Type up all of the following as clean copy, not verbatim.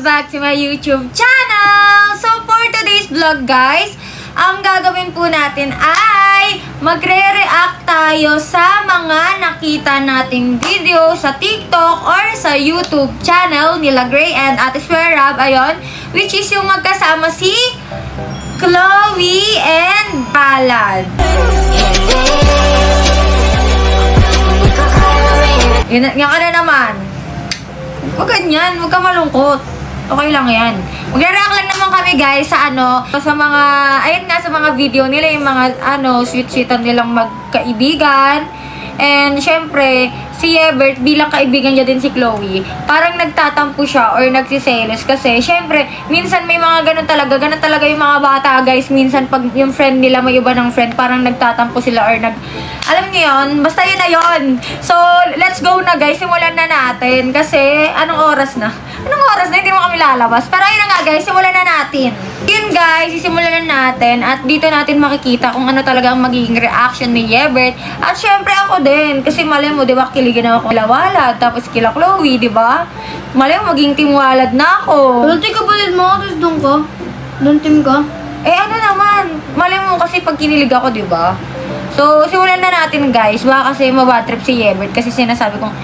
back to my YouTube channel! So, for today's vlog, guys, ang gagawin po natin ay magre-react tayo sa mga nakita nating video sa TikTok or sa YouTube channel nila Gray and Ate Swerab, ayon, which is yung magkasama si Chloe and Ballad. Yan ka na naman. Huwag ganyan, huwag ka malungkot. Okay lang yan. Magre-react lang naman kami guys sa sa mga, ayun nga, sa mga video nila, yung mga sweet-sweetan nilang magkaibigan. And syempre, si Ebert bilang kaibigan niya din si Chloe, parang nagtatampo siya or nagsiselos kasi syempre, minsan may mga ganun talaga yung mga bata guys. Minsan pag yung friend nila may iba ng friend, parang nagtatampo sila or alam niyo yun, basta yun na yun. So, let's go na guys, simulan na natin kasi anong oras na? Anong oras na? Hindi mo kami lalabas. Pero ayun na nga guys, simulan na natin. Yun guys, sisimulan na natin at dito natin makikita kung ano talaga ang magiging reaction ni Ebert. At syempre ako din, kasi mali mo, di ba, kiligin ako kila Walad, tapos kila Chloe, di ba? Mali mo, maging team Walad na ako. Dati kapatid mo, tapos doon ka? Doon team ka? Eh ano naman, mali mo kasi pag kinilig ako, di ba? So, simulan na natin guys. Baka kasi mabatrip si Ebert kasi sinasabi kong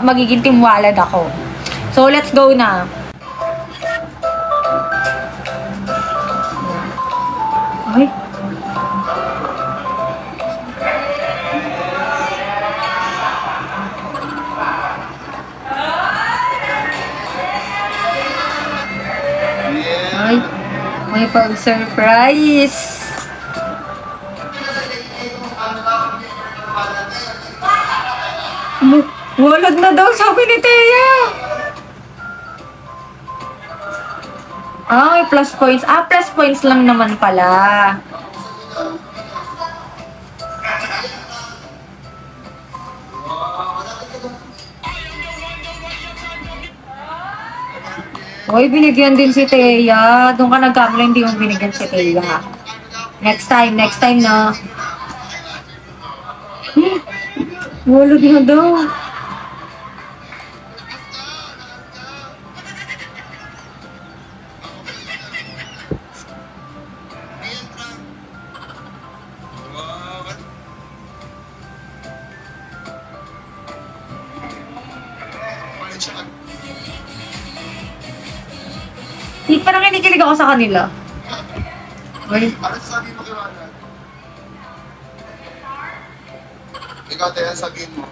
magiging team Walad ako. So, let's go na. Ay. Ay. May pag-surprise. Walad na daw, sabi ni Thea. Ah, may plus points. Ah, plus points lang naman pala. Hoy, binigyan din si Thea. Doon ka nagkamala, hindi mo binigyan si Thea. Next time na. Walad na daw. Parang kinikilig ako sa kanila. Wait. Ano sasabihin mo kay Walad? Ikaw, Thea, sabihin mo.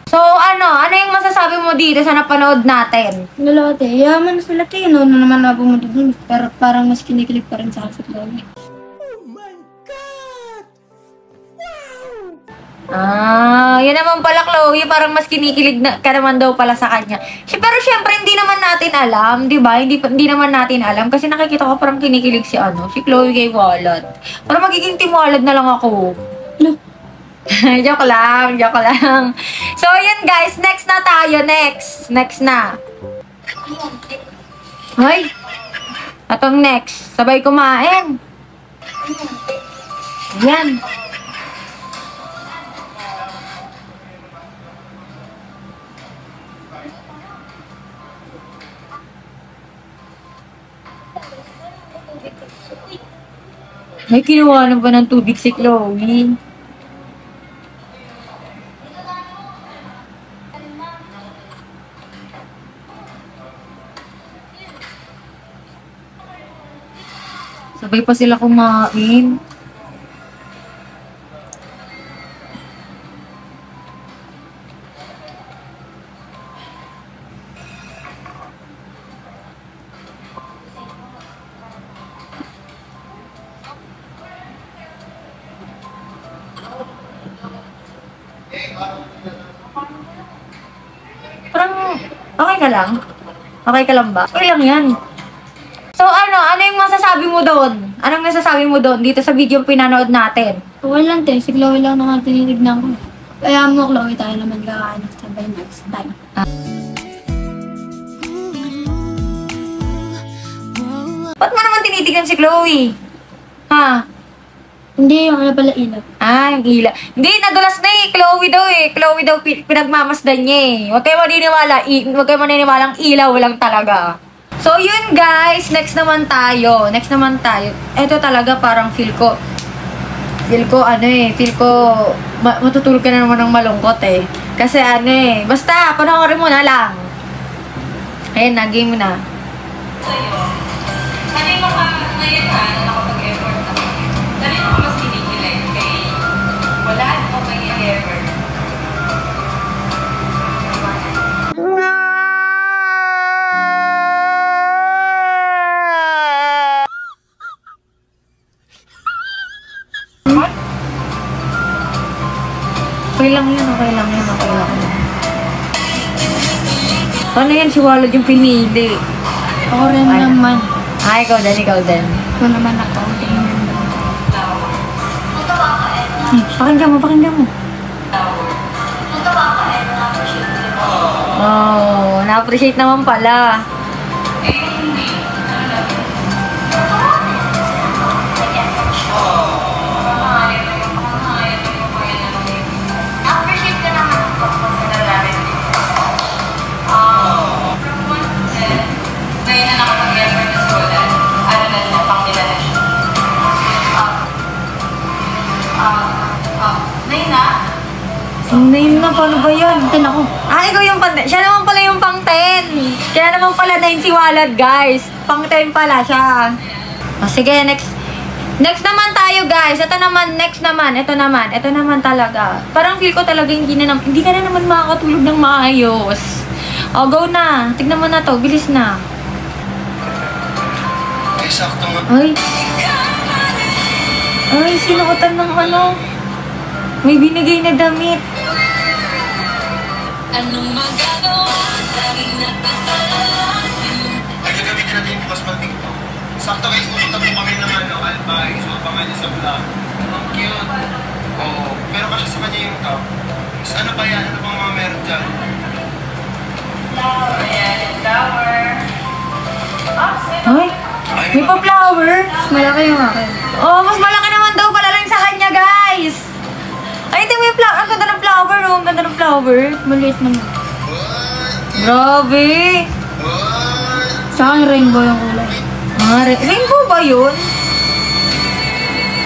So, ano yung masasabi mo dito sa napanood natin? Lalate, yaman sila tayo. No naman na pumunta dun. Pero parang mas kinikilig pa rin sa akin si Chloe. Ah, yun naman pala Chloe, parang mas kinikilig ka naman daw pala sa kanya. Pero syempre hindi naman natin alam, 'di ba? Hindi naman natin alam kasi nakikita ko parang kinikilig si si Chloe kay Walad. Parang magiging team Walad na lang ako. No. joke lang. So, yun guys, next na tayo, next na. Hoy. Atong next, sabay kumain. Yan. Ay, kinuha na ba ng tubig si Chloe? Sabay pa sila kumain. Parang, okay ka lang? Okay ka lang ba? Okay lang yan. So, ano yung masasabi mo doon? Anong masasabi mo doon dito sa video pinanood natin? Okay lang, te. Si Chloe lang naman tinitignan ko. Kaya mo, Chloe, tayo naman kakain. Sabay next time. Ba't mo naman tinitignan si Chloe? Ha? Hindi, yung ano pala ilaw. Ah, yung ilaw. Hindi, nadulas na eh. Chloe daw eh. Chloe daw pinagmamasdan niya eh. Huwag kayo maniniwala. Huwag kayo maniniwalang ilaw lang talaga. So, yun guys. Next naman tayo. Ito talaga parang feel ko matutulog ka na naman ng malungkot eh. Kasi basta, panoorin mo na lang. Ayun na, game mo na. Kanino ka ngayon nakapag-effort na? Kanino ka mas kinikilig? Kay wala o kay effort? Okay lang yan. Ano yan, si Walid yung pinili. Ako rin Ay. naman. Ikaw din. Ako naman ako. Tingnan mo. Pakinggan mo. Oh, na-appreciate naman pala. Appreciate ka naman ng pagpapalalarin mo. From 1 to 10, ngayon na nakapag-effort na wala. Ano na siya, pangkila na siya. 9 na? Name na, paano ba yan? Tin ako. Ikaw yung siya naman pala yung pang 10. Kaya naman pala 9 si Walad, guys. Pang 10 pala siya. Sige, next naman tayo, guys. Ito naman talaga. Parang feel ko talaga hindi ka na naman makakatulog ng maayos. Go na. Tignan mo na to. Bilis na. Ay, sakto nga. Ay, sinuotan ng may binigay na damit. Ay, gagamitin natin yung bukas pag TikTok. Sakto guys, pupunta po kami ng Alba. Isuot pa nga niya sa vlog. Ang cute. Oo. Meron pa siya sa kanya yung top. Tapos ano ba yan? Ano bang mga meron dyan? Flower. Ay, may pa-flower. Mas malaki yung akin. Oh, mas malaki naman daw pala lang sa kanya, guys. Ay, hindi may flower. Ang ganda ng flower, oh. Ang ganda ng flower. Maliit naman. Grabe. Sa akin rainbow yung kulay. Rainbow ba yun?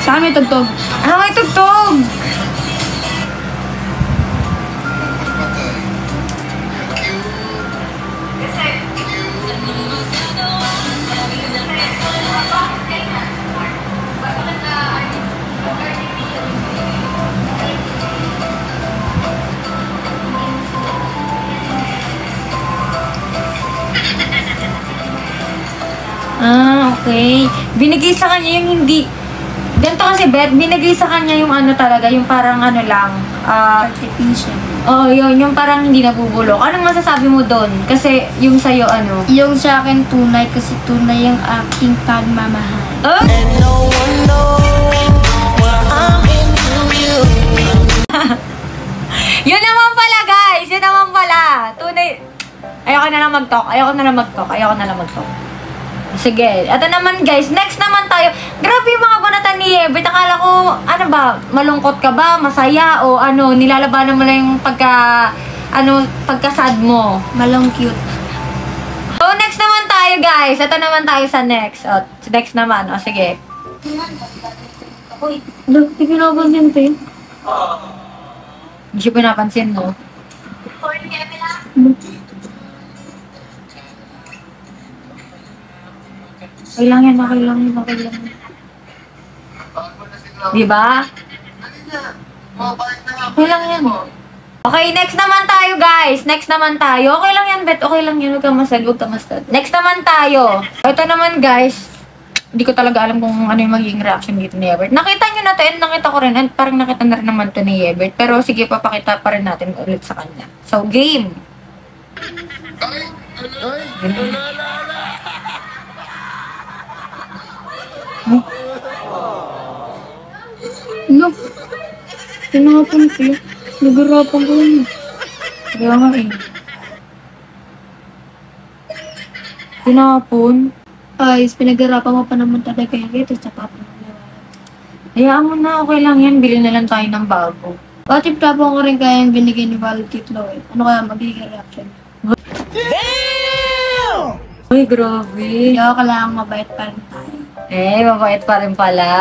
Sa akin may tugtog. May tugtog. Patay. Cute. Kasi, Okay. Binigay sa kanya yung hindi... Ganito kasi, Beth, binigay sa kanya yung talaga, yung parang lang. Artificial. Oo, yun. Yung parang hindi nabubulok. Anong masasabi mo doon? Kasi yung sa'yo, Yung sa akin tunay kasi tunay yung aking pagmamahal. Oh? Yun naman pala, guys. Yun naman pala. Tunay. Ayoko na lang mag-talk. Sige. Ito naman, guys. Next naman tayo. Grabe yung mga banatan ni Yebet. Akala ko, malungkot ka ba? Masaya? O nilalabanan mo lang yung pagka-sad mo? Malong cute. So, next naman tayo, guys. Ito naman tayo sa next. Next naman. Sige. Uy, di pinapansin ko yun. Hindi siya pinapansin, no? Okay lang yan. Di ba? Okay lang yan. Okay, next naman tayo, guys. Okay lang yan, Bet. Okay lang yan. Huwag kang masad. Next naman tayo. Ito naman, guys. Hindi ko talaga alam kung ano yung magiging reaction dito ni Yebert. Nakita nyo na to, and nakita ko rin, and parang nakita na rin naman to ni Yebert. Pero sige, papakita pa rin natin ulit sa kanya. So, game. No. Tinapon ko yun. Nagarapan ko yun. Kaya nga eh. Tinapon. Ay, pinagarapan mo pa naman talaga yung ito sa papa mo. Hayaan mo na, okay lang yan. Bili na lang tayo ng bago. What if tapong ko rin kaya yung binigay ni Wallet kay Chloe? Ano kaya magiging reaction? Uy, grabe. Hindi ako kailangan mabait pa rin tayo. Mabait pa rin pala.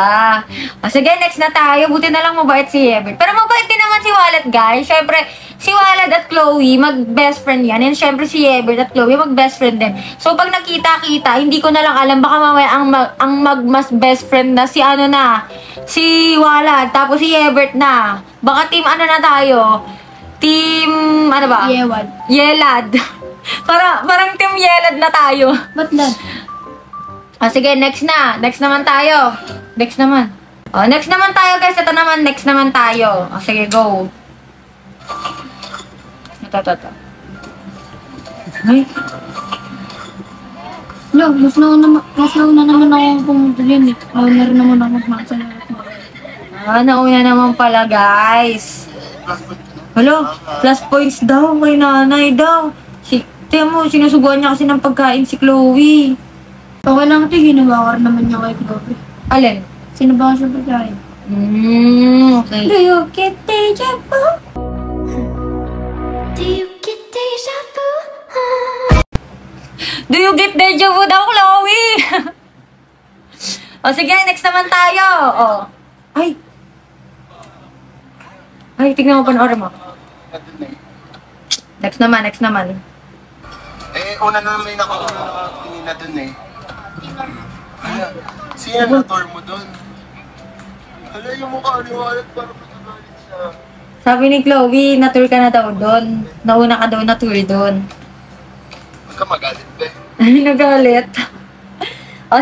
Sige, next na tayo. Buti na lang mabait si Ebert. Pero mabait din naman si Wallet, guys. Syempre, si Wallet at Chloe, mag-best friend yan. And syempre si Ebert at Chloe, mag-best friend din. So, pag nakita-kita, hindi ko na lang alam. Baka mamaya ang mag-mas best friend na si ano na, si Wallet. Tapos si Ebert na. Baka team ano na tayo? Team, ano ba? Yewad. Yelad. Parang team Yelad na tayo. Ba't na? Sige, next na. Next naman tayo. Next naman. Next naman tayo, guys. Ito naman, next naman tayo. Sige, go. Ito. Ay. No, mas nauna naman ako pumunta yun eh. Nauna rin naman ako magmaksa na ako. Nauna naman pala, guys. Hello, plus points daw kay nanay daw. Tiyan mo, sinusubuan niya kasi ng pagkain si Chloe. Okay lang ito, ginawa ko rin naman niya kay Chloe. Alin? Sinubukan siya pagkain. Okay. Do you get deja vu? Do you get deja vu daw, Chloe? Sige, next naman tayo. Ay, tignan mo, panoorin mo. Next naman. Una na may nakatingin na dun eh. Sino na tour mo dun? Hala, yung mukha ni Wallet parang magagalit siya. Sabi ni Chloe, na-tour ka na daw doon. Nauna ka daw na-tour doon. Huwag ka magalit, be. Nagalit.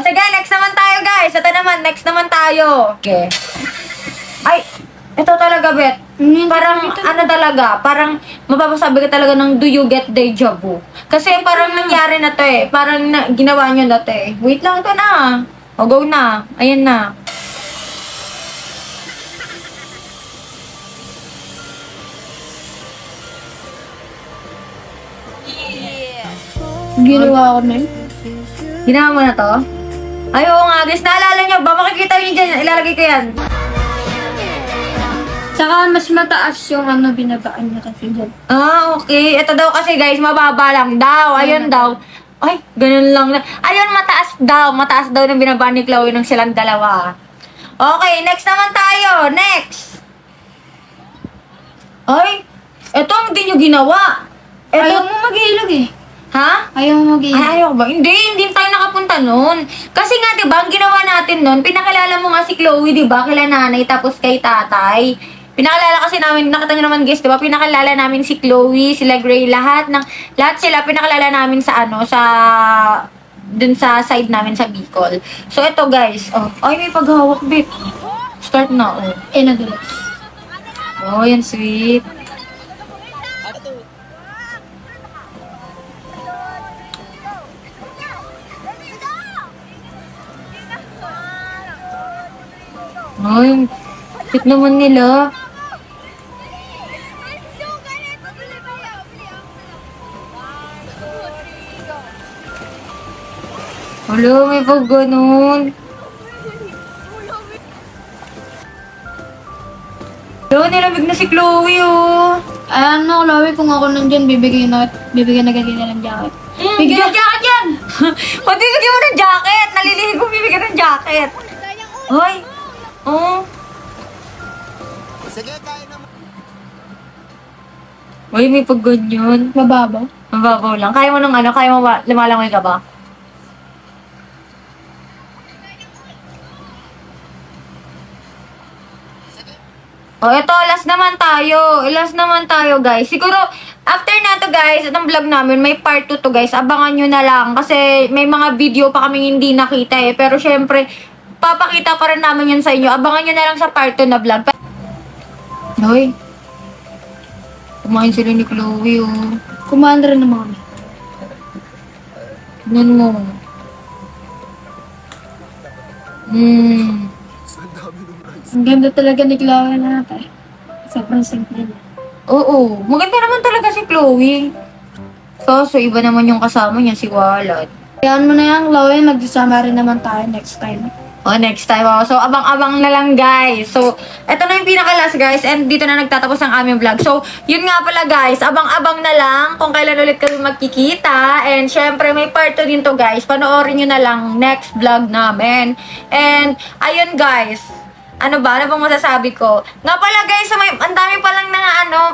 Sige, next naman tayo, guys. Ito naman, next naman tayo. Okay. Ay, ito talaga, Bet. Parang, parang mapapasabi ka talaga ng do you get deja vu? Kasi parang nangyari na to eh. Parang ginawa nyo na to eh. Wait lang, ito na. Go na. Ayan na. Ginawa ko na yun. Ginawa mo na to? Ay, oo nga, guys. Naalala nyo ba? Makikita nyo dyan. Ilalagay ko yan. Saka mas mataas yung binabaan niya kasi dyan. Okay. Ito daw kasi, guys, mababa lang daw. Ayun daw. Ay, ganun lang. Ayun, mataas daw. Mataas daw ng binabaan ni Chloe ng silang dalawa. Okay, next naman tayo. Next. Ay, ito hindi nyo ginawa. Ayaw mo mag-iilog eh. Ha? Ayaw mo mag-iilog. Ay, ayaw ba? Hindi tayo nakapunta nun. Kasi nga, diba, ang ginawa natin nun, pinakilala mo nga si Chloe, diba, kila nanay, tapos kay tatay. Pinakilala kasi namin, nakita nyo naman guys, diba, pinakilala namin si Chloe, sila Gray, lahat sila, pinakilala namin sa dun sa side namin sa Bicol. So, ito guys, ay, may paghawak, babe. Start na, Nagulat. yan sweet. Ay, cute naman nila. Hala, may pag ganun. Hala, nilamig na si Chloe, Chloe, kung ako nandyan, bibigyan na ganyan ng jacket. Bigyan ng jacket yan! Pati bigyan mo ng jacket! Nalililig ko bibigyan ng jacket. Ay, Sige, kain naman. Uy, may pag ganyan. Mababaw. Mababaw lang. Kaya mo lumalangoy ka ba? Eto, last naman tayo. Last naman tayo, guys. Siguro, after na to, guys, itong vlog namin, may part 2 to, guys. Abangan nyo na lang. Kasi may mga video pa kaming hindi nakita eh. Pero, syempre, papakita pa rin namin yan sa inyo. Abangan nyo na lang sa part 2 na vlog. Hoy. Kumain sila ni Chloe, Kumain rin naman kami. Tignan mo. Ang ganda talaga ni Chloe na natin. Sobrang simple niya. Oo. Maganda naman talaga si Chloe. So, iba naman yung kasama niya, si Wallet. Kayaan mo na yan, Chloe. Nagsasama rin naman tayo next time. O, next time. O. So, abang-abang na lang, guys. So, eto na yung pinaka-last, guys. And dito na nagtatapos ang aming vlog. So, yun nga pala, guys. Abang-abang na lang kung kailan ulit kami magkikita. And, syempre, may part 2 din to, guys. Panoorin nyo na lang next vlog namin. And, ayun, guys. Ano ba? Ano bang masasabi ko? Nga pala guys, ang dami palang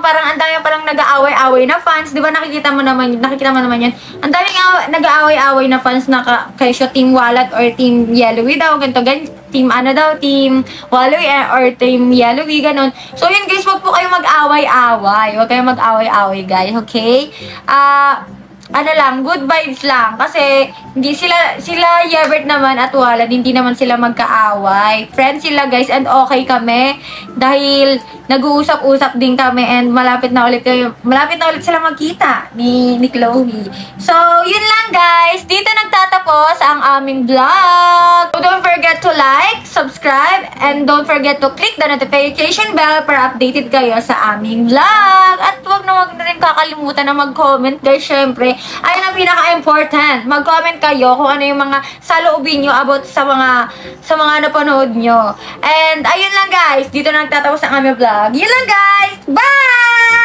parang ang dami palang nag-aaway-away na fans. Di ba nakikita mo naman yan? Ang dami nag-aaway-away na fans na kay Team Walat or Team Yellowy daw. Team Waloy or Team Yellowy, ganun. So yun guys, wag po kayo mag-away-away. Wag kayo mag-away-away guys, okay? Good vibes lang. Kasi, hindi sila Yebert naman at Walad, hindi naman sila magkaaway. Friends sila guys, and okay kami. Dahil, nag-uusap-usap din kami, and malapit na ulit sila magkita ni Chloe. So, yun lang guys. Dito nagtatapos ang aming vlog. So, don't forget to like, subscribe, and don't forget to click the notification bell para updated kayo sa aming vlog. At wag na rin kakalimutan na mag-comment guys, syempre. Ayun ang pinaka-important. Mag-comment kayo kung ano yung mga saloobin nyo about sa mga napanood nyo. And ayun lang guys, dito na nagtatapos ang aming vlog. Yun lang guys. Bye!